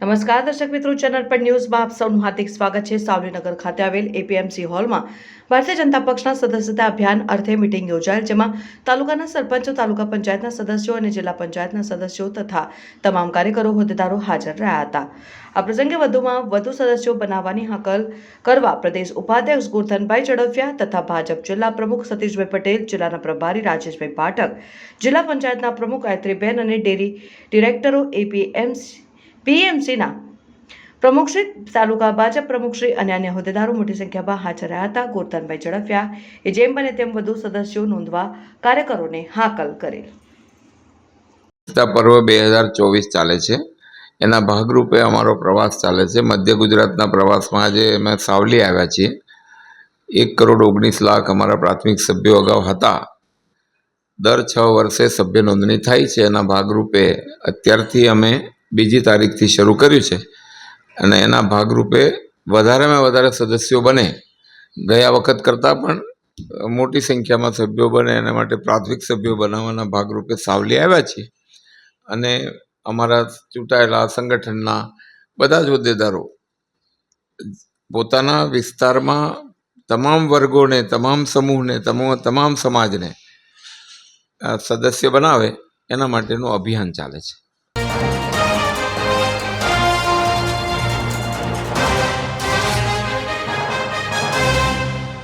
નમસ્કાર દર્શક મિત્રો, ચેનલ પર ન્યૂઝમાં આપ સૌનું હાર્દિક સ્વાગત છે। સાવલીનગર ખાતે આવેલ એપીએમસી હોલમાં ભારતીય જનતા પક્ષના સદસ્યતા અભિયાન અર્થે મીટિંગ યોજાયેલ, જેમાં તાલુકાના સરપંચો, તાલુકા પંચાયતના સદસ્યો અને જિલ્લા પંચાયતના સદસ્યો તથા તમામ કાર્યકરો, હોદ્દેદારો હાજર રહ્યા હતા। આ પ્રસંગે વધુમાં વધુ સદસ્યો બનાવવાની હાકલ કરવા પ્રદેશ ઉપાધ્યક્ષ ગોરધનભાઈ ઝડફિયા તથા ભાજપ જિલ્લા પ્રમુખ સતીશભાઈ પટેલ, જિલ્લાના પ્રભારી રાજેશભાઈ પાઠક, જિલ્લા પંચાયતના પ્રમુખ ગાયત્રીબેન અને ડેરી ડિરેક્ટરો પીએમસીના પ્રમુખશ્રી, તાલુકા ભાજપ પ્રમુખશ્રી અને અન્ય હોદ્દેદારો મોટી સંખ્યામાં હાજર રહ્યા હતા। ગોરધનભાઈ ઝડફિયા જેમ બને તેમ વધુ સદસ્યો નોંધવા કાર્યકરોને હાકલ કરેલ। પર્વ 2024 ચાલે છે, એના ભાગરૂપે અમારો પ્રવાસ ચાલે છે। મધ્ય ગુજરાતના પ્રવાસમાં આજે અમે સાવલી આવ્યા છીએ। 1,19,00,000 અમારા પ્રાથમિક સભ્યો અગાઉ હતા। દર 6 વર્ષે સભ્ય નોંધણી થાય છે। એના ભાગરૂપે અત્યારથી અમે 2જી તારીખથી શરૂ કર્યું છે અને એના ભાગરૂપે વધારેમાં વધારે સદસ્યો બને, ગયા વખત કરતાં પણ મોટી સંખ્યામાં સભ્યો બને એના માટે પ્રાથમિક સભ્યો બનાવવાના ભાગરૂપે સાવલી આવ્યા છીએ અને અમારા ચૂંટાયેલા સંગઠનના બધા જ હોદ્દેદારો પોતાના વિસ્તારમાં તમામ વર્ગોને, તમામ સમૂહને, તમામ સમાજને સદસ્ય બનાવે એના માટેનું અભિયાન ચાલે છે।